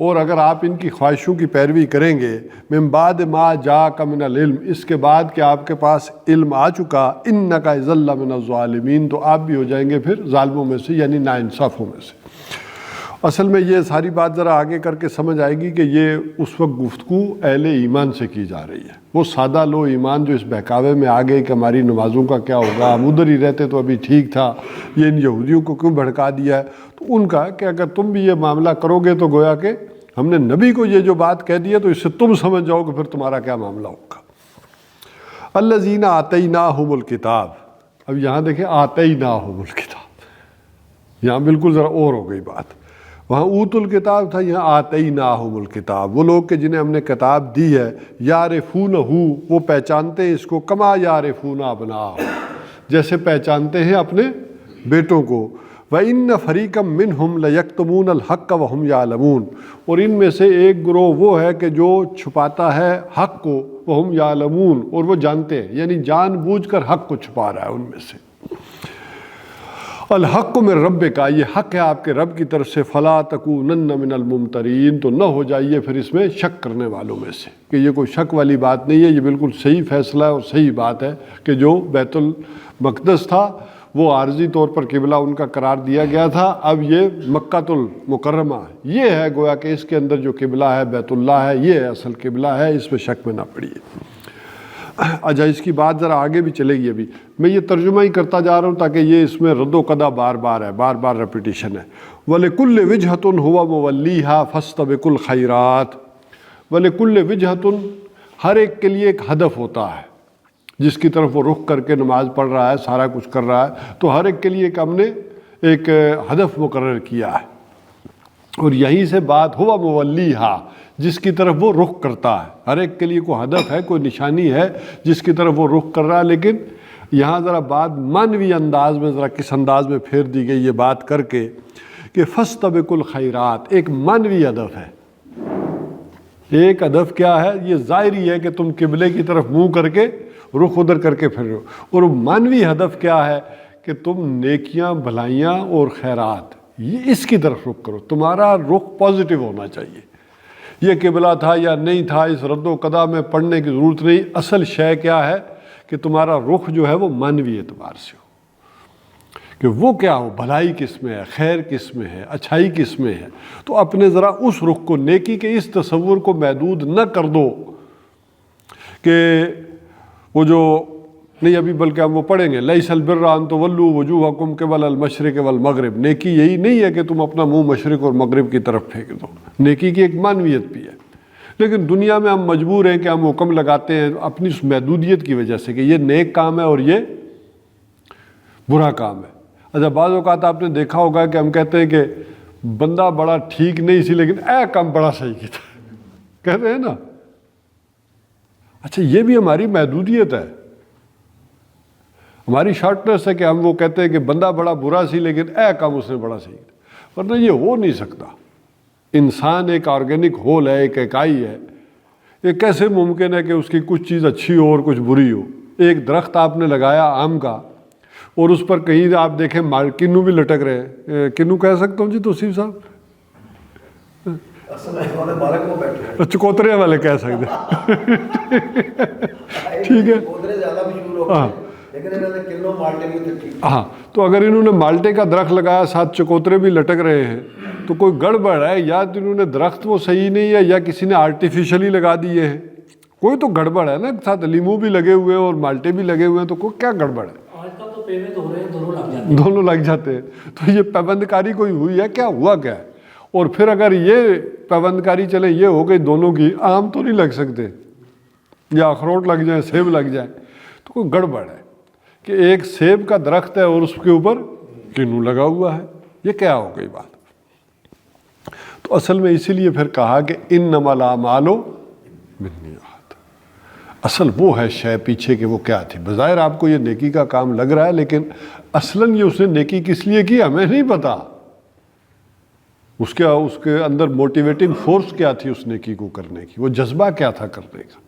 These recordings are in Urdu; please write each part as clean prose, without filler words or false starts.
اور اگر آپ ان کی خواہشوں کی پیروی کریں گے، من بعد ما جاءک من العلم، اس کے بعد کہ آپ کے پاس علم آ چکا، انک اذا لمن الظالمین، تو آپ بھی ہو جائیں گے پھر ظالموں میں سے، یعنی ناانصافوں میں سے۔ اصل میں یہ ساری بات ذرا آگے کر کے سمجھ آئے گی کہ یہ اس وقت گفتگو اہل ایمان سے کی جا رہی ہے۔ وہ سادہ لو ایمان جو اس بہکاوے میں آ گئے کہ ہماری نمازوں کا کیا ہوگا، ہم ادھر ہی رہتے تو ابھی ٹھیک تھا، یہ ان یہودیوں کو کیوں بھڑکا دیا ہے، تو ان کا کہ اگر تم بھی یہ معاملہ کرو گے تو گویا کہ ہم نے نبی کو یہ جو بات کہہ دی ہے تو اس سے تم سمجھ جاؤ کہ پھر تمہارا کیا معاملہ ہوگا۔ الذین آتیناہم الکتاب، اب یہاں دیکھیں آتیناہم الکتاب، یہاں بالکل ذرا اور ہو گئی بات، وہاں اوت الکتاب تھا، یہاں آتیناہم الکتاب، وہ لوگ کہ جنہیں ہم نے کتاب دی ہے، یعرفونہ، وہ پہچانتے ہیں اس کو، کما یعرفون ابناءہم، جیسے پہچانتے ہیں اپنے بیٹوں کو، وَإِنَّ فَرِيقًا مِّنْهُمْ لَيَكْتُمُونَ الْحَقَّ وَهُمْ يَعْلَمُونَ، اور ان میں سے ایک گروہ وہ ہے کہ جو چھپاتا ہے حق کو، وَهُمْ يَعْلَمُونَ، اور وہ جانتے ہیں، یعنی جان بوجھ کر حق کو چھپا رہا ہے ان میں سے۔ الحق من ربک، یہ حق ہے آپ کے رب کی طرف سے، فلا تکونن من الممترین، تو نہ ہو جائیے پھر اس میں شک کرنے والوں میں سے، کہ یہ کوئی شک والی بات نہیں ہے، یہ بالکل صحیح فیصلہ ہے اور صحیح بات ہے کہ جو بیت المقدس تھا وہ عارضی طور پر قبلہ ان کا قرار دیا گیا تھا، اب یہ مکۃ المکرمہ یہ ہے، گویا کہ اس کے اندر جو قبلہ ہے بیت اللہ ہے، یہ اصل قبلہ ہے، اس میں شک میں نہ پڑیے۔ اچھا، اس کی بات ذرا آگے بھی چلے گی، ابھی میں یہ ترجمہ ہی کرتا جا رہا ہوں تاکہ یہ اس میں رد و قدا بار بار ہے، بار بار ریپیٹیشن ہے۔ وَلِكُلِّ وِجْهَةٌ هُوَ مُوَلِّيهَا فَاسْتَبِقُوا الْخَيْرَاتِ، وَلِكُلِّ وِجْهَةٌ، ہر ایک کے لیے ایک ہدف ہوتا ہے، جس کی طرف وہ رخ کر کے نماز پڑھ رہا ہے، سارا کچھ کر رہا ہے، تو ہر ایک کے لیے ایک ہم نے ایک ہدف مقرر کیا ہے، اور یہیں سے بات ہوا مولیہا، جس کی طرف وہ رخ کرتا ہے، ہر ایک کے لیے کوئی ہدف ہے، کوئی نشانی ہے جس کی طرف وہ رخ کر رہا ہے۔ لیکن یہاں ذرا بات مانوی انداز میں، ذرا کس انداز میں پھیر دی گئی یہ بات کر کے کہ فاستبقوا الخیرات، ایک مانوی ہدف ہے، ایک ہدف کیا ہے، یہ ظاہری ہے کہ تم قبلے کی طرف منہ کر کے رخ ادھر کر کے پھر رہے ہو، اور مانوی ہدف کیا ہے کہ تم نیکیاں بھلائیاں اور خیرات، یہ اس کی طرف رخ کرو، تمہارا رخ پازیٹیو ہونا چاہیے۔ یہ قبلہ تھا یا نہیں تھا، اس رد و قدا میں پڑھنے کی ضرورت نہیں، اصل شے کیا ہے کہ تمہارا رخ جو ہے وہ مانوی اعتبار سے ہو، کہ وہ کیا ہو، بھلائی کس میں ہے، خیر کس میں ہے، اچھائی کس میں ہے، تو اپنے ذرا اس رخ کو، نیکی کے اس تصور کو محدود نہ کر دو کہ وہ جو نہیں، ابھی بلکہ ہم وہ پڑھیں گے، لیس البر ان تولوا وجوہکم قبل المشرق والمغرب، نیکی یہی نہیں ہے کہ تم اپنا منہ مشرق اور مغرب کی طرف پھینک دو، نیکی کی ایک معنویت بھی ہے۔ لیکن دنیا میں ہم مجبور ہیں کہ ہم حکم لگاتے ہیں اپنی اس محدودیت کی وجہ سے کہ یہ نیک کام ہے اور یہ برا کام ہے۔ اچھا، بعض اوقات آپ نے دیکھا ہوگا کہ ہم کہتے ہیں کہ بندہ بڑا ٹھیک نہیں سی لیکن کام بڑا صحیح کیا تھا، کہتے ہیں نا۔ اچھا، یہ بھی ہماری محدودیت ہے، ہماری شارٹنس ہے کہ ہم وہ کہتے ہیں کہ بندہ بڑا برا سی لیکن کام اس نے بڑا صحیح کیا، ورنہ یہ ہو نہیں سکتا۔ انسان ایک آرگینک ہول ہے، ایک اکائی ہے، یہ کیسے ممکن ہے کہ اس کی کچھ چیز اچھی ہو اور کچھ بری ہو؟ ایک درخت آپ نے لگایا آم کا، اور اس پر کہیں آپ دیکھیں کنو بھی لٹک رہے ہیں، کنو کہہ سکتا ہوں جی توصیف صاحب، چکوترے والے کہہ سکتے ہیں، ٹھیک ہے، ہاں، تو اگر انہوں نے مالٹے کا درخت لگایا، ساتھ چکوترے بھی لٹک رہے ہیں، تو کوئی گڑبڑ ہے، یا تو انہوں نے درخت وہ صحیح نہیں ہے یا کسی نے آرٹیفیشلی لگا دیے ہیں، کوئی تو گڑبڑ ہے نا، ساتھ لیمو بھی لگے ہوئے ہیں اور مالٹے بھی لگے ہوئے ہیں، تو کوئی کیا گڑبڑ ہے؟ آج کل تو پیمنٹ ہو رہے ہیں، دونوں لگ جاتے ہیں، تو یہ پابند کاری کوئی ہوئی ہے کیا، ہوا کیا ہے؟ اور پھر اگر یہ پابند کاری چلے، یہ ہو گئی دونوں کی، آم تو نہیں لگ سکتے، یا اخروٹ لگ جائیں، سیب لگ جائیں، تو کوئی گڑبڑ ہے کہ ایک سیب کا درخت ہے اور اس کے اوپر کنو لگا ہوا ہے، یہ کیا ہو گئی بات؟ تو اصل میں اسی لیے پھر کہا کہ انما الاعمال بالنیات، اصل وہ ہے شے پیچھے کہ وہ کیا تھی۔ بظاہر آپ کو یہ نیکی کا کام لگ رہا ہے، لیکن اصلاً یہ اس نے نیکی کس لیے کی ہمیں نہیں پتا، اس کے اندر موٹیویٹنگ فورس کیا تھی اس نیکی کو کرنے کی، وہ جذبہ کیا تھا کرنے کا۔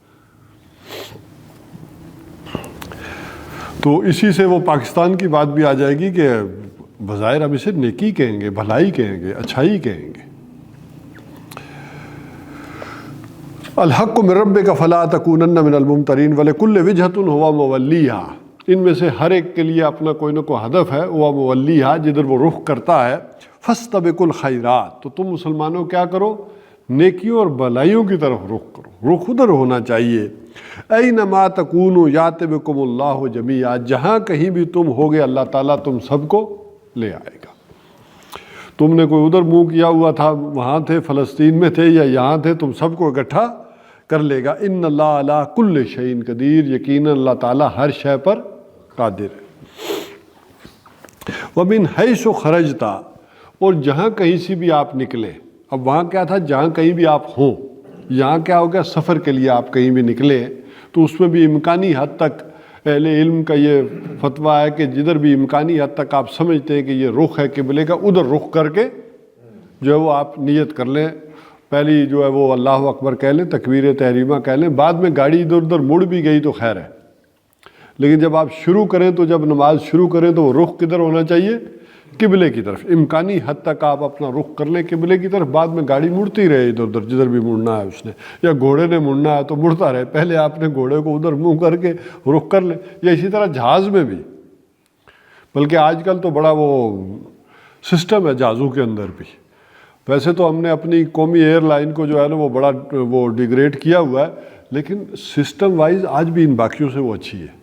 تو اسی سے وہ پاکستان کی بات بھی آ جائے گی کہ بظاہر اب اسے نیکی کہیں گے، بھلائی کہیں گے، اچھائی کہیں گے۔ الحق من ربک فلا تکونن من الممترین ولکل وجہۃ ھو مولیھا، ان میں سے ہر ایک کے لیے اپنا کوئی نہ کوئی ہدف ہے، وہ مولیھا جدھر وہ رخ کرتا ہے۔ فاستبقوا الخیرات، تو تم مسلمانوں کیا کرو، نیکیوں اور بھلائیوں کی طرف رخ کرو، رخ ادھر ہونا چاہیے۔ اینما تکونوا یأت بکم اللہ جمیعا، جہاں کہیں بھی تم ہوگے اللہ تعالیٰ تم سب کو لے آئے گا۔ تم نے کوئی ادھر منہ کیا ہوا تھا، وہاں تھے، فلسطین میں تھے یا یہاں تھے، تم سب کو اکٹھا کر لے گا۔ ان اللہ علی کل شیء قدیر، یقیناً اللہ تعالیٰ ہر شے پر قادر ہے۔ ومن حیث خرجت، اور جہاں کہیں سے بھی آپ نکلے، اب وہاں کیا تھا، جہاں کہیں بھی آپ ہوں، یہاں کیا ہو گیا، سفر کے لیے آپ کہیں بھی نکلے، تو اس میں بھی امکانی حد تک اہل علم کا یہ فتویٰ ہے کہ جدھر بھی امکانی حد تک آپ سمجھتے ہیں کہ یہ رخ ہے قبلے کا، ادھر رخ کر کے جو ہے وہ آپ نیت کر لیں، پہلی جو ہے وہ اللہ اکبر کہہ لیں، تکبیر تحریمہ کہہ لیں، بعد میں گاڑی ادھر ادھر مڑ بھی گئی تو خیر ہے، لیکن جب آپ شروع کریں تو جب نماز شروع کریں تو وہ رخ کدھر ہونا چاہیے، قبلے کی طرف۔ امکانی حد تک آپ اپنا رخ کر لیں قبلے کی طرف، بعد میں گاڑی مڑتی رہے ادھر ادھر جدھر بھی مڑنا ہے اس نے، یا گھوڑے نے مڑنا ہے تو مڑتا رہے، پہلے آپ نے گھوڑے کو ادھر منہ کر کے رخ کر لیں، یا اسی طرح جہاز میں بھی، بلکہ آج کل تو بڑا وہ سسٹم ہے جہازوں کے اندر بھی۔ ویسے تو ہم نے اپنی قومی ایئر لائن کو جو ہے نا وہ بڑا وہ ڈیگریڈ کیا ہوا ہے، لیکن سسٹم وائز آج بھی ان باقیوں سے وہ اچھی ہے،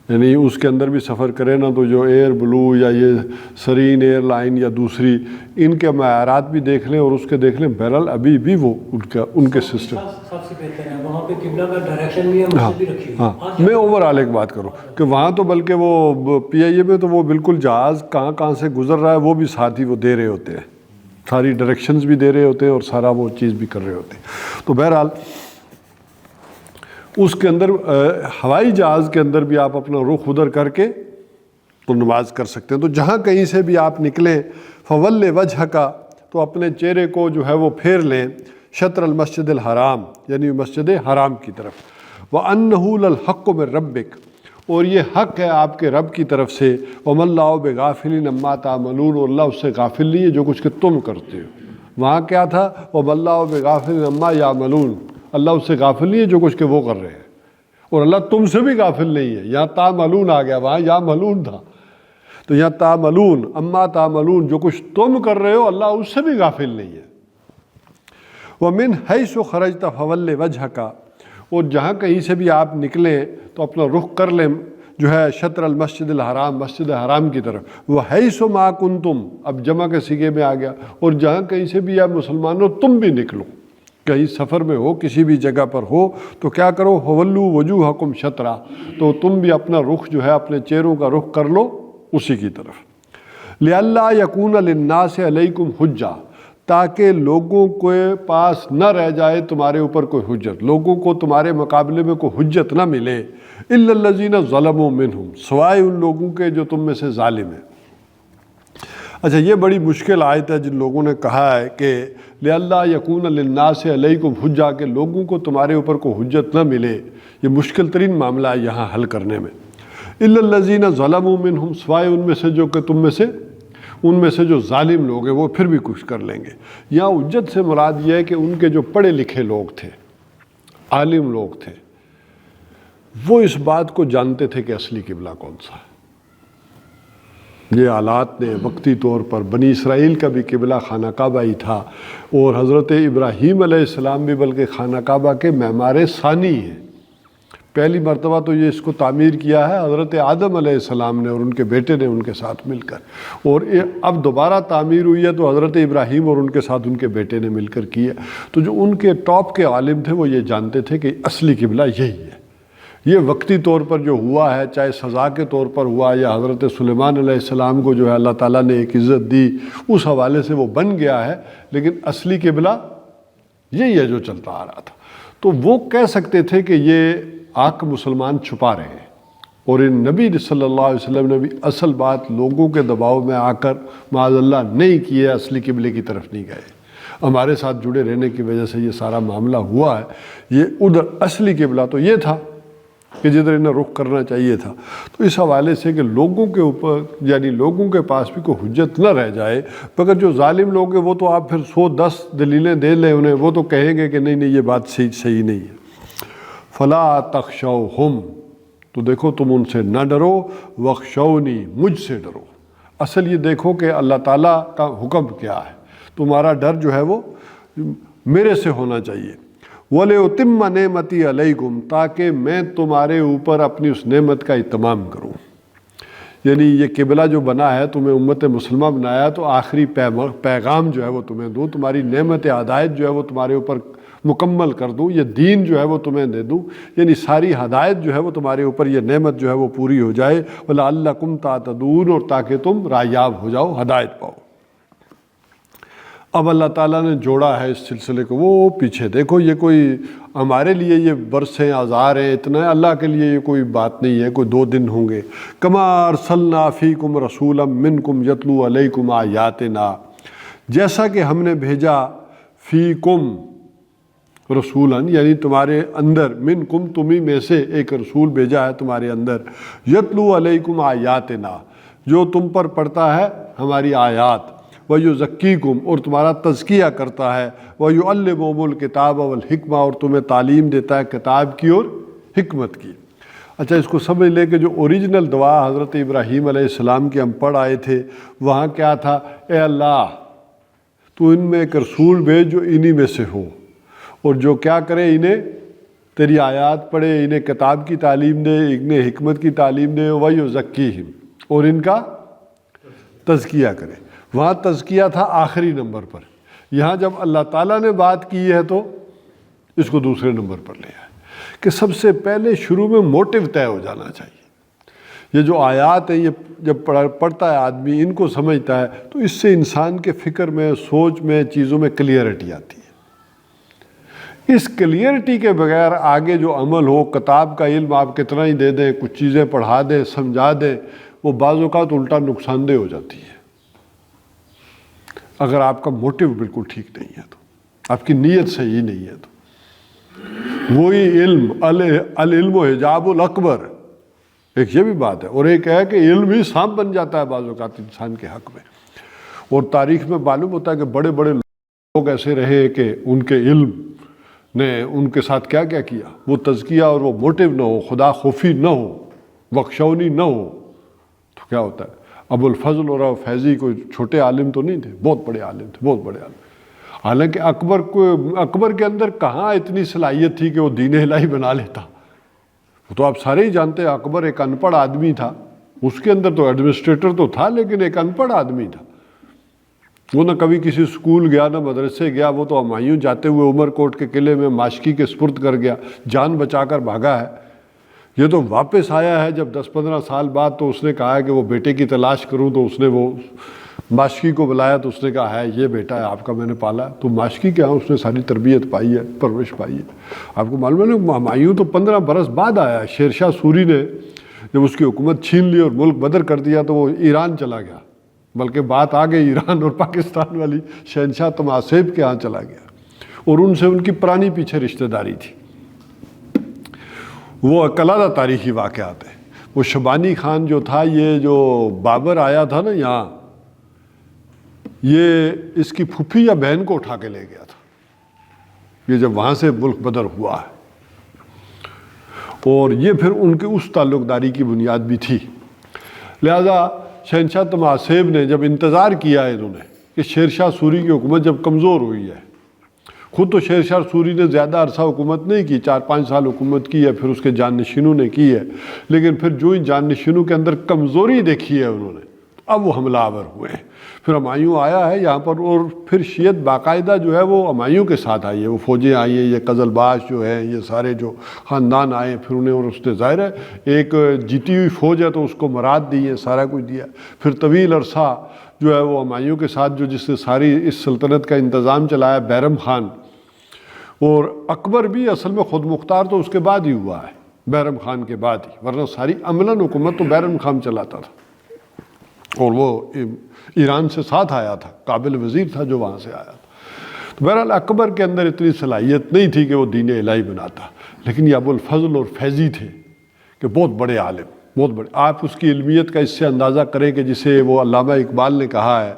یعنی اس کے اندر بھی سفر کرے نا تو جو ایئر بلو یا یہ سرین ایئر لائن یا دوسری، ان کے معیارات بھی دیکھ لیں اور اس کے دیکھ لیں، بہرحال ابھی بھی وہ ان کے سسٹم سب سے بہتر ہے، وہاں پہ قبلہ کا ڈائریکشن بھی ہے، مسجد بھی رکھی ہوئی ہے۔ ہاں، میں اوور آل ایک بات کروں کہ وہاں تو بلکہ وہ پی آئی اے میں تو وہ بالکل جہاز کہاں کہاں سے گزر رہا ہے وہ بھی ساتھ ہی وہ دے رہے ہوتے ہیں، ساری ڈائریکشنز بھی دے رہے ہوتے ہیں اور سارا وہ چیز بھی کر رہے ہوتے ہیں۔ تو بہرحال اس کے اندر ہوائی جہاز کے اندر بھی آپ اپنا رخ ادھر کر کے تو نماز کر سکتے ہیں۔ تو جہاں کہیں سے بھی آپ نکلیں، فول وجہ کا، تو اپنے چہرے کو جو ہے وہ پھیر لیں، شطر المسجد الحرام، یعنی مسجد حرام کی طرف، وَأَنَّهُ لَلْحَقُّ مِن رَبِّكَ، اور یہ حق ہے آپ کے رب کی طرف سے، وَمَا اللَّهُ بِغَافِلٍ عَمَّا تَعْمَلُونَ، اور اللہ اس سے غافل نہیں ہے جو کچھ کہ تم کرتے ہو۔ وہاں کیا تھا، وَمَا اللَّهُ بِغَافِلٍ عَمَّا يَعْمَلُونَ، اللہ اس سے غافل نہیں ہے جو کچھ کہ وہ کر رہے ہیں، اور اللہ تم سے بھی غافل نہیں ہے۔ یہاں تعملون آ گیا، وہاں یا ملون تھا، تو یہاں تعملون، اما تعملون، جو کچھ تم کر رہے ہو اللہ اس سے بھی غافل نہیں ہے۔ وَمِنْ حَيْثُ خَرَجْتَ فَوَلِّ وَجْهَكَ، اور جہاں کہیں سے بھی آپ نکلیں تو اپنا رخ کر لیں جو ہے شطر المسجد الحرام، مسجد حرام کی طرف، وَحَيْثُ مَا كُنْتُمْ، اب جمع کے صیغے میں آ گیا، اور جہاں کہیں سے بھی آپ مسلمانوں تم بھی نکلو، کہیں سفر میں ہو، کسی بھی جگہ پر ہو، تو کیا کرو، فَوَلُّوا وُجُوهَكُمْ شَطْرًا، تو تم بھی اپنا رخ جو ہے اپنے چہروں کا رخ کر لو اسی کی طرف۔ لِأَلَّا يَكُونَ لِلنَّاسِ عَلَيْكُمْ حُجَّةٌ، تاکہ لوگوں کے پاس نہ رہ جائے تمہارے اوپر کوئی حجت، لوگوں کو تمہارے مقابلے میں کوئی حجت نہ ملے، إِلَّا الَّذِينَ ظَلَمُوا مِنْهُمْ، سوائے ان لوگوں کے جو تم میں سے ظالم ہیں۔ اچھا، یہ بڑی مشکل آیت ہے، جن لوگوں نے کہا ہے کہ لِأَلَّا يَكُونَ لِلنَّاسِ عَلَيْكُمْ حُجَّةٌ، کہ لوگوں کو تمہارے اوپر کوئی حجت نہ ملے، یہ مشکل ترین معاملہ ہے یہاں حل کرنے میں۔ إِلَّا الَّذِينَ ظَلَمُوا مِنْهُمْ، سوائے ان میں سے جو کہ تم میں سے، ان میں سے جو ظالم لوگ ہیں وہ پھر بھی کچھ کر لیں گے۔ یہاں حجت سے مراد یہ ہے کہ ان کے جو پڑھے لکھے لوگ تھے، عالم لوگ تھے، وہ اس بات کو جانتے تھے کہ اصلی قبلہ کون سا ہے۔ یہ حالات نے وقتی طور پر بنی اسرائیل کا بھی قبلہ خانہ کعبہ ہی تھا، اور حضرت ابراہیم علیہ السلام بھی بلکہ خانہ کعبہ کے معمار ثانی ہیں۔ پہلی مرتبہ تو یہ اس کو تعمیر کیا ہے حضرت آدم علیہ السلام نے اور ان کے بیٹے نے ان کے ساتھ مل کر، اور اب دوبارہ تعمیر ہوئی ہے تو حضرت ابراہیم اور ان کے ساتھ ان کے بیٹے نے مل کر کی ہے۔ تو جو ان کے ٹاپ کے عالم تھے وہ یہ جانتے تھے کہ اصلی قبلہ یہی ہے۔ یہ وقتی طور پر جو ہوا ہے، چاہے سزا کے طور پر ہوا یا حضرت سلیمان علیہ السلام کو جو ہے اللہ تعالیٰ نے ایک عزت دی، اس حوالے سے وہ بن گیا ہے، لیکن اصلی قبلہ یہی ہے جو چلتا آ رہا تھا۔ تو وہ کہہ سکتے تھے کہ یہ آنکھ مسلمان چھپا رہے ہیں، اور ان نبی صلی اللہ علیہ وسلم نے بھی اصل بات لوگوں کے دباؤ میں آ کر معاذ اللہ نہیں کی ہے، اصلی قبلے کی طرف نہیں گئے۔ ہمارے ساتھ جڑے رہنے کی وجہ سے یہ سارا معاملہ ہوا ہے۔ یہ ادھر اصلی قبلہ تو یہ تھا کہ جدھر انہیں رخ کرنا چاہیے تھا۔ تو اس حوالے سے کہ لوگوں کے اوپر یعنی لوگوں کے پاس بھی کوئی حجت نہ رہ جائے، مگر جو ظالم لوگ ہیں وہ تو آپ پھر 110 دلیلیں دے لیں انہیں، وہ تو کہیں گے کہ نہیں نہیں یہ بات صحیح نہیں ہے۔ فلا تخشوہم، تو دیکھو تم ان سے نہ ڈرو، وخشونی، مجھ سے ڈرو۔ اصل یہ دیکھو کہ اللہ تعالیٰ کا حکم کیا ہے، تمہارا ڈر جو ہے وہ میرے سے ہونا چاہیے۔ وَلِأُتِمَّ نِعْمَتِي عَلَيْكُمْ، تاکہ میں تمہارے اوپر اپنی اس نعمت کا اتمام کروں۔ یعنی یہ قبلہ جو بنا ہے، تمہیں امت مسلمہ بنایا تو آخری پیغام جو ہے وہ تمہیں دوں، تمہاری نعمت ہدایت جو ہے وہ تمہارے اوپر مکمل کر دوں، یہ دین جو ہے وہ تمہیں دے دوں، یعنی ساری ہدایت جو ہے وہ تمہارے اوپر، یہ نعمت جو ہے وہ پوری ہو جائے۔ وَلَعَلَّكُمْ تَهْتَدُونَ، اور تاکہ تم رایاب ہو جاؤ، ہدایت پاؤ۔ اب اللہ تعالیٰ نے جوڑا ہے اس سلسلے کو، وہ پیچھے دیکھو، یہ کوئی ہمارے لیے یہ برس ہیں، ہزار ہیں، اتنا ہے، اللہ کے لیے یہ کوئی بات نہیں ہے، کوئی 2 دن ہوں گے۔ کما ارسلنا فیکم رسولا منکم یتلو علیکم آیاتنا، جیسا کہ ہم نے بھیجا فیکم رسولاً، یعنی تمہارے اندر، منکم تمہیں میں سے ایک رسول بھیجا ہے تمہارے اندر، یتلو علیکم آیاتنا، جو تم پر پڑھتا ہے ہماری آیات، وَيُزَكِّيكُمْ، اور تمہارا تزکیہ کرتا ہے، وَيُعَلِّمُهُمُ الْكِتَابَ وَالْحِكْمَةَ، اور تمہیں تعلیم دیتا ہے کتاب کی اور حکمت کی۔ اچھا اس کو سمجھ لے کہ جو اوریجنل دعا حضرت ابراہیم علیہ السلام کے ہم پڑھ آئے تھے، وہاں کیا تھا؟ اے اللہ تو ان میں ایک رسول بھیج جو انہی میں سے ہو، اور جو کیا کرے، انہیں تیری آیات پڑھے، انہیں کتاب کی تعلیم دے، انہیں حکمت کی تعلیم دے، وَيُزَكِّيهِمْ، اور ان کا تزکیہ کرے۔ وہاں تزکیہ تھا آخری نمبر پر، یہاں جب اللہ تعالیٰ نے بات کی ہے تو اس کو دوسرے نمبر پر لے آئے کہ سب سے پہلے شروع میں موٹیو طے ہو جانا چاہیے۔ یہ جو آیات ہیں، یہ جب پڑھتا ہے آدمی، ان کو سمجھتا ہے تو اس سے انسان کے فکر میں، سوچ میں، چیزوں میں کلیئرٹی آتی ہے۔ اس کلیئرٹی کے بغیر آگے جو عمل ہو، کتاب کا علم آپ کتنا ہی دے دیں، کچھ چیزیں پڑھا دیں، سمجھا دیں، وہ بعض اوقات الٹا نقصان دہ ہو جاتی ہے اگر آپ کا موٹیو بالکل ٹھیک نہیں ہے تو، آپ کی نیت صحیح نہیں ہے تو۔ وہی علم، العلم حجاب الاکبر، ایک یہ بھی بات ہے، اور ایک ہے کہ علم ہی سانپ بن جاتا ہے بعض اوقات انسان کے حق میں۔ اور تاریخ میں معلوم ہوتا ہے کہ بڑے بڑے لوگ ایسے رہے کہ ان کے علم نے ان کے ساتھ کیا کیا کیا، وہ تزکیہ اور وہ موٹیو نہ ہو، خدا خوفی نہ ہو، بخشونی نہ ہو، تو کیا ہوتا ہے؟ ابو الفضل اور فیضی کوئی چھوٹے عالم تو نہیں تھے، بہت بڑے عالم تھے، بہت بڑے عالم۔ حالانکہ اکبر کے اندر کہاں اتنی صلاحیت تھی کہ وہ دین الہی بنا لیتا؟ وہ تو آپ سارے ہی جانتے ہیں، اکبر ایک ان پڑھ آدمی تھا، اس کے اندر تو ایڈمنسٹریٹر تو تھا لیکن ایک ان پڑھ آدمی تھا۔ وہ نہ کبھی کسی اسکول گیا، نہ مدرسے گیا، وہ تو ہمایوں جاتے ہوئے عمر کوٹ کے قلعے میں ماشکی کے سپرد کر گیا، جان بچا کر بھاگا ہے۔ یہ تو واپس آیا ہے جب 10-15 سال بعد، تو اس نے کہا ہے کہ وہ بیٹے کی تلاش کروں، تو اس نے وہ ماشکی کو بلایا، تو اس نے کہا ہے یہ بیٹا ہے آپ کا، میں نے پالا۔ تو ماشکی کے ہاں اس نے ساری تربیت پائی ہے، پرورش پائی ہے۔ آپ کو معلوم ہے نا، ہمایوں تو 15 برس بعد آیا۔ شیر شاہ سوری نے جب اس کی حکومت چھین لی اور ملک بدر کر دیا تو وہ ایران چلا گیا، بلکہ بات آ گئی ایران اور پاکستان والی، شہنشاہ طماسیب کے ہاں چلا گیا، اور ان سے ان کی پرانی پیچھے رشتہ داری تھی۔ وہ علیحدہ تاریخی واقعات ہیں۔ وہ شبانی خان جو تھا، یہ جو بابر آیا تھا نا یہاں، یہ اس کی پھوپھی یا بہن کو اٹھا کے لے گیا تھا، یہ جب وہاں سے ملک بدر ہوا ہے، اور یہ پھر ان کے اس تعلق داری کی بنیاد بھی تھی۔ لہذا شہنشاہ طماسیب نے جب انتظار کیا ہے انہوں نے کہ شیر شاہ سوری کی حکومت جب کمزور ہوئی ہے، خود تو شیر شاہ سوری نے زیادہ عرصہ حکومت نہیں کی، 4-5 سال حکومت کی ہے، پھر اس کے جانشینوں نے کی ہے، لیکن پھر جو ہی جانشینوں کے اندر کمزوری دیکھی ہے انہوں نے، اب وہ حملہ آور ہوئے ہیں۔ پھر ہمایوں آیا ہے یہاں پر، اور پھر شیعت باقاعدہ جو ہے وہ ہمایوں کے ساتھ آئی ہے، وہ فوجیں آئی ہیں، یہ قزلباش جو ہے، یہ سارے جو خاندان آئے پھر انہیں، اور اس نے ظاہر ہے ایک جیتی ہوئی فوج ہے تو اس کو مراد دی ہے، سارا کچھ دیا۔ پھر طویل عرصہ جو ہے وہ ہمایوں کے ساتھ جو جس نے ساری اس سلطنت کا انتظام چلایا، بیرم خان، اور اکبر بھی اصل میں خود مختار تو اس کے بعد ہی ہوا ہے، بیرم خان کے بعد ہی، ورنہ ساری عملاً حکومت تو بیرم خان چلاتا تھا، اور وہ ایران سے ساتھ آیا تھا، قابل وزیر تھا جو وہاں سے آیا تھا۔ تو بہرحال اکبر کے اندر اتنی صلاحیت نہیں تھی کہ وہ دین الہی بناتا، لیکن یہ ابو الفضل اور فیضی تھے، کہ بہت بڑے عالم، بہت بڑے. آپ اس کی علمیت کا اس سے اندازہ کریں کہ جسے وہ علامہ اقبال نے کہا ہے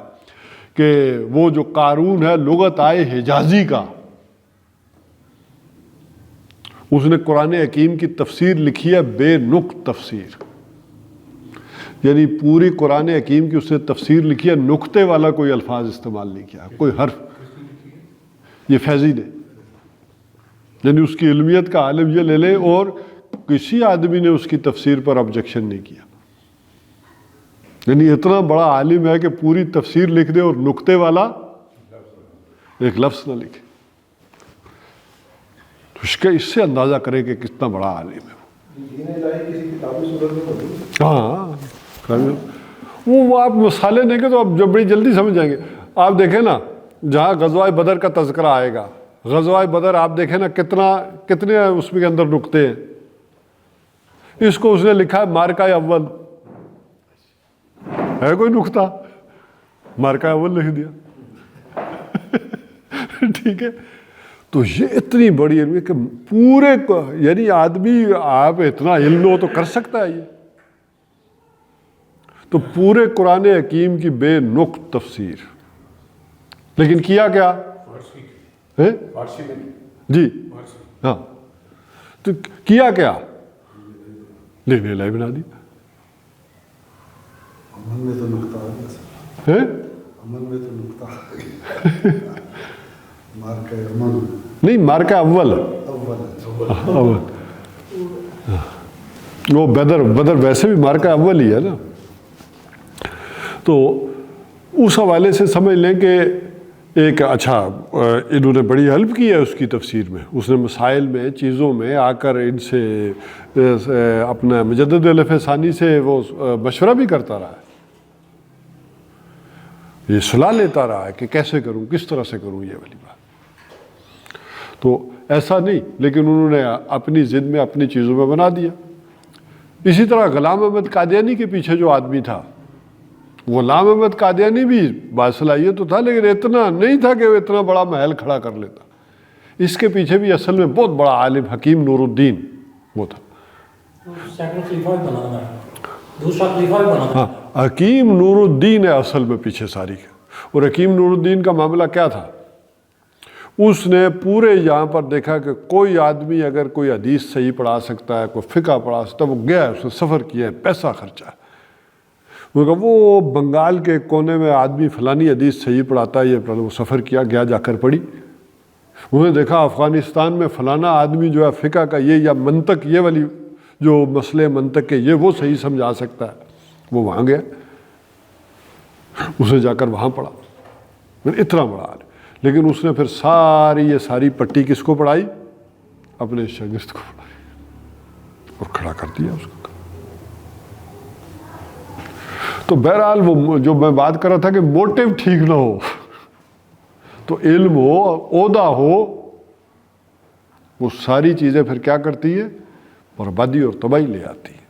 کہ وہ جو قارون ہے لغت آئے حجازی کا، اس نے قرآن حکیم کی تفسیر لکھی ہے بے نقط تفسیر، یعنی پوری قرآن حکیم کی اس نے تفسیر لکھی ہے، نقطے والا کوئی الفاظ استعمال نہیں کیا، کوئی حرف. یہ فیضی نے، یعنی اس کی علمیت کا عالم یہ لے لیں، اور کسی آدمی نے اس کی تفسیر پر آبجیکشن نہیں کیا. یعنی اتنا بڑا عالم ہے کہ پوری تفسیر لکھ دے اور نقطے والا ایک لفظ نہ لکھے. تو اس سے اندازہ کریں کہ کتنا بڑا عالم ہے. ہاں، وہ آپ مثالیں دیں گے تو آپ جب بڑی جلدی سمجھ جائیں گے. آپ دیکھیں نا جہاں غزوہ بدر کا تذکرہ آئے گا، غزوہ بدر آپ دیکھیں نا کتنے اس کے اندر نقطے ہیں. اس کو اس نے لکھا ہے مارکہ اول، ہے کوئی نقطہ؟ مارکہ اول لکھ دیا. ٹھیک ہے، تو یہ اتنی بڑی علم ہے کہ پورے یعنی آدمی آپ اتنا علم ہو تو کر سکتا ہے یہ. تو پورے قرآن حکیم کی بے نقط تفسیر، لیکن کیا کیا جی ہاں، تو کیا کیا لینے لائے بنا دی. نہیں، مارکہ اول وہ بدر ویسے بھی مارکہ اول ہی ہے نا. تو اس حوالے سے سمجھ لیں کہ ایک اچھا انہوں نے بڑی ہیلپ کی ہے اس کی تفسیر میں. اس نے مسائل میں چیزوں میں آ کر ان سے اپنا مجدد الف ثانی سے وہ مشورہ بھی کرتا رہا ہے، یہ صلاح لیتا رہا ہے کہ کیسے کروں، کس طرح سے کروں یہ والی بات. تو ایسا نہیں، لیکن انہوں نے اپنی ضد میں اپنی چیزوں میں بنا دیا. اسی طرح غلام احمد قادیانی کے پیچھے جو آدمی تھا، غلام احمد قادیانی بھی باصلاحیت تو تھا، لیکن اتنا نہیں تھا کہ وہ اتنا بڑا محل کھڑا کر لیتا. اس کے پیچھے بھی اصل میں بہت بڑا عالم حکیم نور الدین وہ تھا. ہاں، حکیم نور الدین ہے اصل میں پیچھے ساری کا. اور حکیم نور الدین کا معاملہ کیا تھا؟ اس نے پورے یہاں پر دیکھا کہ کوئی آدمی اگر کوئی حدیث صحیح پڑھا سکتا ہے، کوئی فقہ پڑھا سکتا ہے، وہ گیا، اس نے سفر کیا ہے، پیسہ خرچہ ہے. وہ بنگال کے کونے میں آدمی فلانی حدیث صحیح پڑھاتا ہے، یہ وہ سفر کیا، گیا، جا کر پڑھی. انہوں نے دیکھا افغانستان میں فلانا آدمی جو ہے فقہ کا یہ یا منطق یہ والی جو مسئلے منطق کے یہ وہ صحیح سمجھا سکتا ہے، وہ وہاں گیا، اسے جا کر وہاں پڑھا. اتنا بڑا عالم، لیکن اس نے پھر یہ ساری پٹی کس کو پڑھائی؟ اپنے شاگرد کو پڑھائی اور کھڑا کر دیا اس کو. تو بہرحال وہ جو میں بات کر رہا تھا کہ موٹیو ٹھیک نہ ہو تو علم ہو، عہدہ ہو، وہ ساری چیزیں پھر کیا کرتی ہے؟ بربادی اور تباہی لے آتی ہے.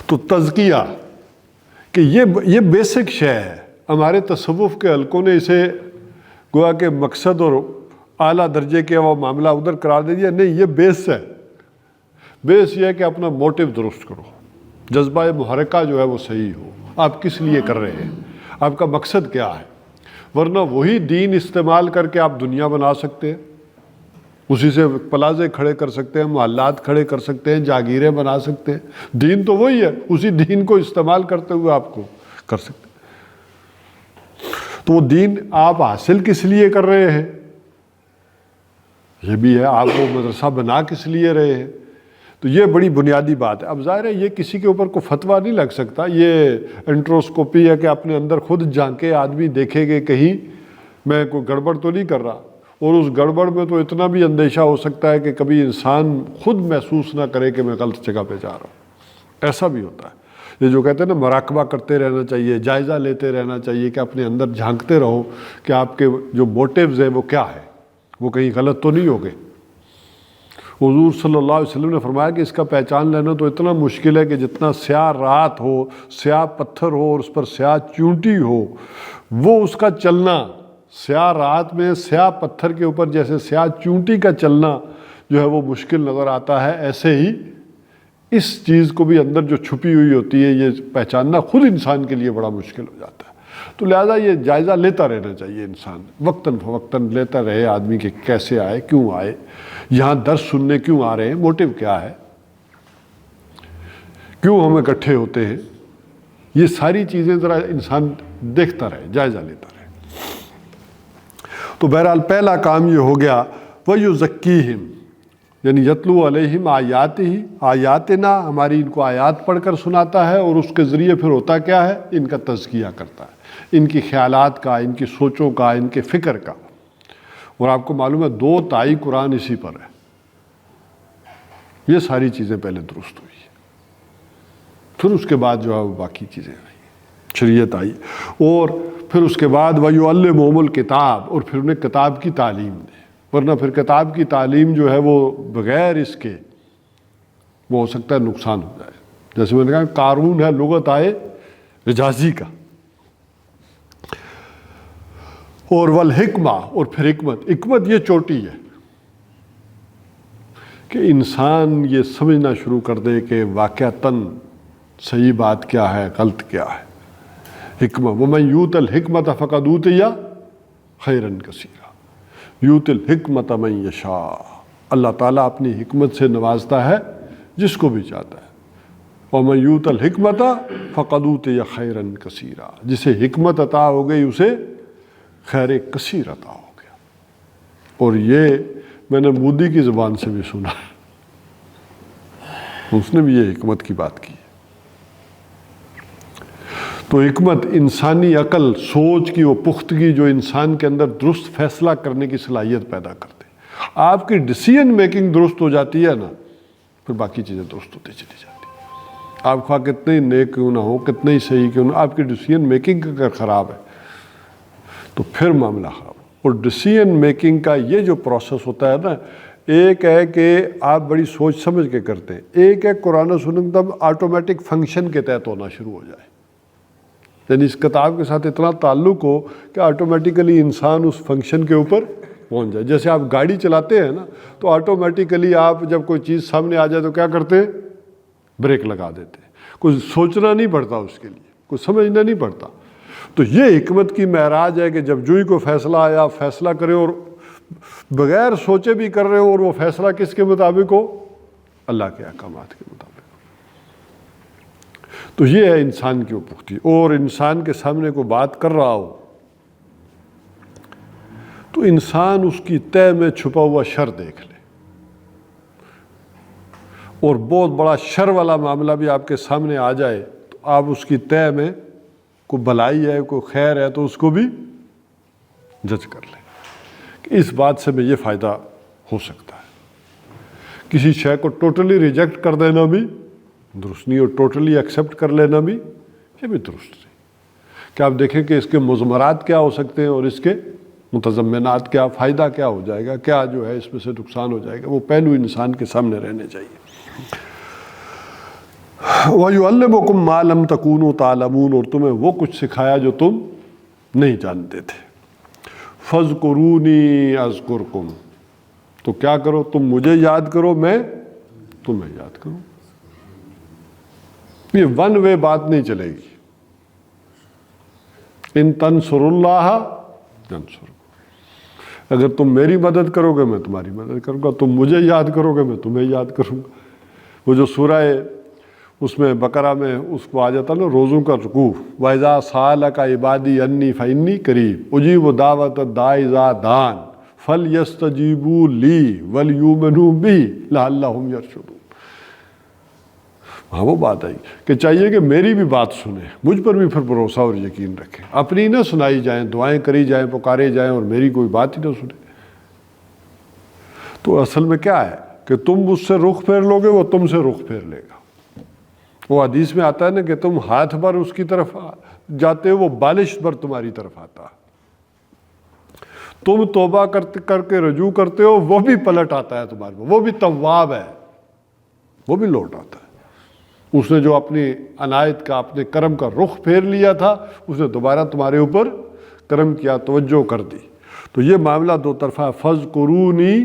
تو تزکیہ کہ یہ بیسک شے ہے. ہمارے تصوف کے حلقوں نے اسے گویا کہ مقصد اور اعلیٰ درجے کے وہ معاملہ ادھر قرار دے دیا. نہیں، یہ بیس ہے. بیس یہ ہے کہ اپنا موٹیو درست کرو، جذبہ محرکہ جو ہے وہ صحیح ہو. آپ کس لیے کر رہے ہیں، آپ کا مقصد کیا ہے؟ ورنہ وہی دین استعمال کر کے آپ دنیا بنا سکتے ہیں، اسی سے پلازے کھڑے کر سکتے ہیں، محلات کھڑے کر سکتے ہیں، جاگیریں بنا سکتے ہیں. دین تو وہی ہے، اسی دین کو استعمال کرتے ہوئے آپ کو کر سکتے ہیں. تو وہ دین آپ حاصل کس لیے کر رہے ہیں، یہ بھی ہے. آپ وہ مدرسہ بنا کس لیے رہے ہیں. تو یہ بڑی بنیادی بات ہے. اب ظاہر ہے یہ کسی کے اوپر کوئی فتویٰ نہیں لگ سکتا. یہ انٹروسکوپی ہے کہ اپنے اندر خود جھانکے آدمی دیکھے کہ کہیں میں کوئی گڑبڑ تو نہیں کر رہا. اور اس گڑبڑ میں تو اتنا بھی اندیشہ ہو سکتا ہے کہ کبھی انسان خود محسوس نہ کرے کہ میں غلط جگہ پہ جا رہا ہوں. ایسا بھی ہوتا ہے. یہ جو کہتے ہیں نا مراقبہ کرتے رہنا چاہیے، جائزہ لیتے رہنا چاہیے کہ اپنے اندر جھانکتے رہو کہ آپ کے جو موٹیوز ہیں وہ کیا ہے، وہ کہیں غلط تو نہیں ہو گئے. حضور صلی اللہ علیہ وسلم نے فرمایا کہ اس کا پہچان لینا تو اتنا مشکل ہے کہ جتنا سیاہ رات ہو، سیاہ پتھر ہو اور اس پر سیاہ چونٹی ہو، وہ اس کا چلنا سیاہ رات میں سیاہ پتھر کے اوپر جیسے سیاہ چونٹی کا چلنا جو ہے وہ مشکل نظر آتا ہے، ایسے ہی اس چیز کو بھی اندر جو چھپی ہوئی ہوتی ہے یہ پہچاننا خود انسان کے لیے بڑا مشکل ہو جاتا ہے۔ تو لہٰذا یہ جائزہ لیتا رہنا چاہیے انسان، وقتاً فوقتاً لیتا رہے آدمی کہ کیسے آئے، کیوں آئے، یہاں درس سننے کیوں آ رہے ہیں، موٹیو کیا ہے، کیوں ہم اکٹھے ہوتے ہیں، یہ ساری چیزیں ذرا انسان دیکھتا رہے، جائزہ لیتا رہے۔ تو بہرحال پہلا کام یہ ہو گیا وَيُزَكِّيهِمْ، یعنی یتلو علیہم آیاتنا، ہماری ان کو آیات پڑھ کر سناتا ہے، اور اس کے ذریعے پھر ہوتا کیا ہے، ان کا تزکیہ کرتا ہے، ان کی خیالات کا، ان کی سوچوں کا، ان کے فکر کا۔ اور آپ کو معلوم ہے 2 تائی قرآن اسی پر ہے، یہ ساری چیزیں پہلے درست ہوئی، پھر اس کے بعد جو ہے وہ باقی چیزیں آئی، شریعت آئی، اور پھر اس کے بعد وَيُعَلِّمُهُمُ الْكِتَابَ، اور پھر انہیں کتاب کی تعلیم دے، ورنہ پھر کتاب کی تعلیم جو ہے وہ بغیر اس کے وہ ہو سکتا ہے نقصان ہو جائے۔ جیسے میں نے کہا قارون ہے لغت آئے رجازی کا، اور والحکمہ، اور پھر حکمت یہ چوٹی ہے کہ انسان یہ سمجھنا شروع کر دے کہ واقعتاً صحیح بات کیا ہے، غلط کیا ہے۔ حکمہ وَمَن یُؤْتَ الْحِکْمَةَ فَقَدْ أُوتِیَ خَیْرًا کثیرًا یؤتی الحکمۃ من یشاء، اللہ تعالیٰ اپنی حکمت سے نوازتا ہے جس کو بھی چاہتا ہے۔ وَمَن یُؤْتَ الْحِکْمَةَ فَقَدْ أُوتِیَ خَیْرًا کثیرًا، جسے حکمت عطا ہو گئی اسے خیر کثیر عطا ہو گیا۔ اور یہ میں نے مودی کی زبان سے بھی سنا، اس نے بھی یہ حکمت کی بات کی۔ تو حکمت انسانی عقل، سوچ کی وہ پختگی جو انسان کے اندر درست فیصلہ کرنے کی صلاحیت پیدا کرتے ہیں۔ آپ کی ڈیسیژن میکنگ درست ہو جاتی ہے نا، پھر باقی چیزیں درست ہوتی چلی جاتی ہیں۔ آپ خواہ کتنے ہی نیک کیوں نہ ہو، کتنے ہی صحیح کیوں نہ ہو، آپ کی ڈیسیژن میکنگ اگر خراب ہے تو پھر معاملہ خراب۔ اور ڈیسیژن میکنگ کا یہ جو پروسیس ہوتا ہے نا، ایک ہے کہ آپ بڑی سوچ سمجھ کے کرتے ہیں، ایک ہے قرآن و سنت تب آٹومیٹک فنکشن کے تحت ہونا شروع ہو جائے، یعنی اس کتاب کے ساتھ اتنا تعلق ہو کہ آٹومیٹیکلی انسان اس فنکشن کے اوپر پہنچ جائے۔ جیسے آپ گاڑی چلاتے ہیں نا، تو آٹومیٹیکلی آپ جب کوئی چیز سامنے آ جائے تو کیا کرتے ہیں، بریک لگا دیتے ہیں، کوئی سوچنا نہیں پڑتا اس کے لیے، کوئی سمجھنا نہیں پڑتا۔ تو یہ حکمت کی معراج ہے کہ جب جوئی کو فیصلہ آیا، فیصلہ کرے، اور بغیر سوچے بھی کر رہے ہو، اور وہ فیصلہ کس کے مطابق ہو، اللہ کے احکامات کے مطابق۔ تو یہ ہے انسان کی پختگی۔ اور انسان کے سامنے کوئی بات کر رہا ہو تو انسان اس کی تہہ میں چھپا ہوا شر دیکھ لے، اور بہت بڑا شر والا معاملہ بھی آپ کے سامنے آ جائے تو آپ اس کی تہہ میں کوئی بھلائی ہے، کوئی خیر ہے، تو اس کو بھی جج کر لیں کہ اس بات سے میں یہ فائدہ ہو سکتا ہے۔ کسی شے کو ٹوٹلی ریجیکٹ کر دینا بھی درست نہیں، اور ٹوٹلی ایکسیپٹ کر لینا بھی یہ بھی درست نہیں۔ کہ آپ دیکھیں کہ اس کے مضمرات کیا ہو سکتے ہیں، اور اس کے متضمنات کیا، فائدہ کیا ہو جائے گا، کیا جو ہے اس میں سے نقصان ہو جائے گا، وہ پہلو انسان کے سامنے رہنے چاہیے۔ وَيُعَلِّمُكُم مَّا لَمْ تَكُونُوا تَعْلَمُونَ، اور تمہیں وہ کچھ سکھایا جو تم نہیں جانتے تھے۔ فَاذْكُرُونِي أَذْكُرْكُمْ، تو کیا کرو، تم مجھے یاد کرو، میں تمہیں یاد کروں۔ یہ ون وے بات نہیں چلے گی۔ ان تنصر اللہ ینصرکم، اگر تم میری مدد کرو گے میں تمہاری مدد کروں گا، تم مجھے یاد کرو گے میں تمہیں یاد کروں گا۔ وہ جو سورہ اس میں بقرہ میں اس کو آ جاتا نا روزوں کا رکوع، وَإِذَا سَأَلَكَ عِبَادِي عَنِّي فَإِنِّي قَرِيبٌ أُجِيبُ دَعْوَةَ الدَّاعِ إِذَا دَعَانِ فَلْيَسْتَجِيبُوا لِي وَلْيُؤْمِنُوا بِي لَعَلَّهُمْ يَرْشُدُونَ۔ ہاں وہ بات آئی کہ چاہیے کہ میری بھی بات سنیں، مجھ پر بھی پھر بھروسہ اور یقین رکھیں، اپنی نہ سنائی جائیں، دعائیں کری جائیں، پکارے جائیں، اور میری کوئی بات ہی نہ سنیں۔ تو اصل میں کیا ہے کہ تم مجھ سے رخ پھیر لو گے، وہ تم سے رخ پھیر لے گا۔ وہ حدیث میں آتا ہے نا کہ تم ہاتھ بھر اس کی طرف جاتے ہو، وہ بالش بھر تمہاری طرف آتا ہے۔ تم توبہ کر کے رجوع کرتے ہو، وہ بھی پلٹ آتا ہے تمہارے پاس، وہ بھی تواب ہے، وہ بھی لوٹ آتا ہے۔ اس نے جو اپنی عنایت کا، اپنے کرم کا رخ پھیر لیا تھا، اس نے دوبارہ تمہارے اوپر کرم کیا، توجہ کر دی۔ تو یہ معاملہ دو طرفہ، فَاذْكُرُونِي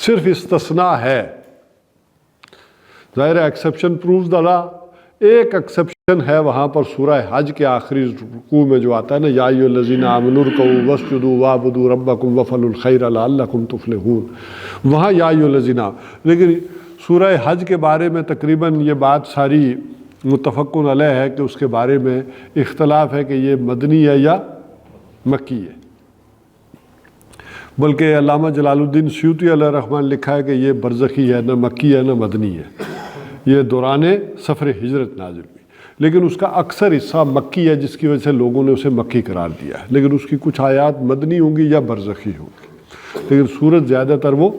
صرف استثناء ہے، ظاہر ایکسیپشن پرووز دا لا. ایک ایکسیپشن ہے وہاں پر سورہ حج کے آخری رکوع میں جو آتا ہے نا، یا ایھا الذین آمنوا ارکعوا واسجدوا واعبدوا ربکم وافعلوا الخیر لعلکم تفلحون، وہاں یا ایھا الذین. لیکن سورہ حج کے بارے میں تقریباً یہ بات ساری متفق علیہ ہے کہ اس کے بارے میں اختلاف ہے کہ یہ مدنی ہے یا مکی ہے. بلکہ علامہ جلال الدین سیوطی علیہ الرحمن لکھا ہے کہ یہ برزخی ہے، نہ مکی ہے نہ مدنی ہے، یہ دوران سفر ہجرت نازل ہوئی. لیکن اس کا اکثر حصہ مکی ہے، جس کی وجہ سے لوگوں نے اسے مکی قرار دیا ہے. لیکن اس کی کچھ آیات مدنی ہوں گی یا برزخی ہوں گی، لیکن صورت زیادہ تر وہ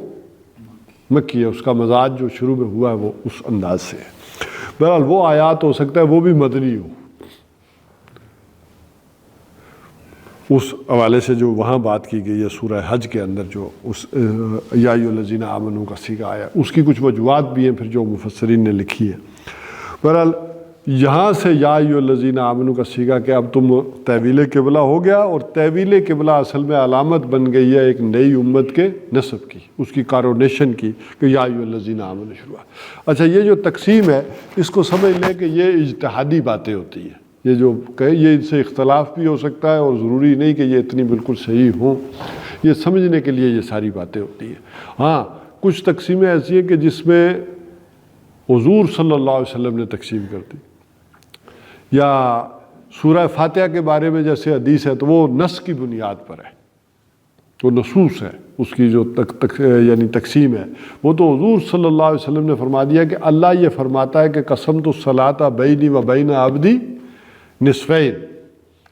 مکی ہے. اس کا مزاج جو شروع میں ہوا ہے وہ اس انداز سے ہے. بہرحال وہ آیات ہو سکتا ہے وہ بھی مدنی ہو، اس حوالے سے جو وہاں بات کی گئی ہے سورہ حج کے اندر، جو اس یا ایھا الذین آمنوا کا صیغہ آیا، اس کی کچھ وجوہات بھی ہیں پھر جو مفسرین نے لکھی ہے. بہرحال یہاں سے یا ایھا الذین آمنوا کا صیغہ کہ اب تم تحویل قبلہ ہو گیا، اور تحویل قبلہ اصل میں علامت بن گئی ہے ایک نئی امت کے نسب کی، اس کی کارونیشن کی، کہ یا ایھا الذین آمنوا شروع. اچھا، یہ جو تقسیم ہے اس کو سمجھ لیں کہ یہ اجتہادی باتیں ہوتی ہیں. یہ جو کہے یہ ان سے اختلاف بھی ہو سکتا ہے، اور ضروری نہیں کہ یہ اتنی بالکل صحیح ہوں. یہ سمجھنے کے لیے یہ ساری باتیں ہوتی ہیں. ہاں، کچھ تقسیمیں ایسی ہیں کہ جس میں حضور صلی اللہ علیہ وسلم نے تقسیم کر دی، یا سورہ فاتحہ کے بارے میں جیسے حدیث ہے تو وہ نص کی بنیاد پر ہے، وہ نصوص ہے. اس کی جو یعنی تقسیم ہے وہ تو حضور صلی اللہ علیہ وسلم نے فرما دیا کہ اللہ یہ فرماتا ہے کہ قسمت الصلاۃ بینی و بین عبدی نصفین،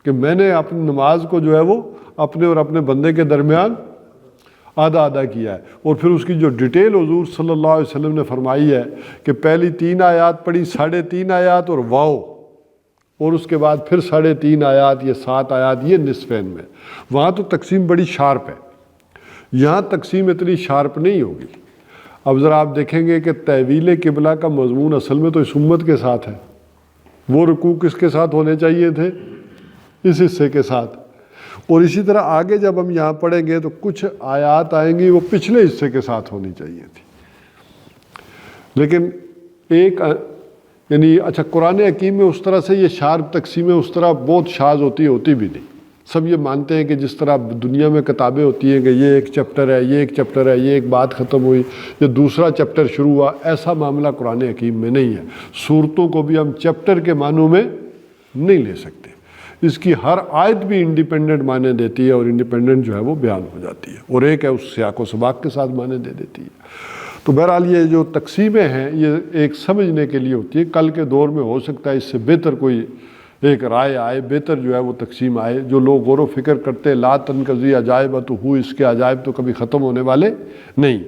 کہ میں نے اپنی نماز کو جو ہے وہ اپنے اور اپنے بندے کے درمیان آدھا آدھا کیا ہے. اور پھر اس کی جو ڈیٹیل حضور صلی اللہ علیہ وسلم نے فرمائی ہے کہ پہلی 3 آیات پڑھی، 3.5 آیات اور واو، اور اس کے بعد پھر 3.5 آیات، یہ 7 آیات، یہ نصفین میں. وہاں تو تقسیم بڑی شارپ ہے، یہاں تقسیم اتنی شارپ نہیں ہوگی. اب ذرا آپ دیکھیں گے کہ تحویل قبلہ کا مضمون اصل میں تو اس امت کے ساتھ ہے. وہ رکوع کس کے ساتھ ہونے چاہیے تھے؟ اس حصے کے ساتھ. اور اسی طرح آگے جب ہم یہاں پڑھیں گے تو کچھ آیات آئیں گی وہ پچھلے حصے کے ساتھ ہونی چاہیے تھی. لیکن ایک یعنی اچھا، قرآن حکیم میں اس طرح سے یہ شارپ تقسیمیں اس طرح بہت شاذ ہوتی بھی نہیں. سب یہ مانتے ہیں کہ جس طرح دنیا میں کتابیں ہوتی ہیں کہ یہ ایک چیپٹر ہے، یہ ایک چیپٹر ہے، یہ ایک بات ختم ہوئی، یہ دوسرا چیپٹر شروع ہوا، ایسا معاملہ قرآن حکیم میں نہیں ہے. صورتوں کو بھی ہم چیپٹر کے معنوں میں نہیں لے سکتے. اس کی ہر آیت بھی انڈیپینڈنٹ معنی دیتی ہے، اور انڈیپینڈنٹ جو ہے وہ بیان ہو جاتی ہے، اور ایک ہے اس سیاق و سباق کے ساتھ معنی دے دیتی ہے. تو بہرحال یہ جو تقسیمیں ہیں یہ ایک سمجھنے کے لیے ہوتی ہے. کل کے دور میں ہو سکتا ہے اس سے بہتر کوئی ایک رائے آئے، بہتر جو ہے وہ تقسیم آئے. جو لوگ غور و فکر کرتے لا تنقضی عجائب تو ہو، اس کے عجائب تو کبھی ختم ہونے والے نہیں.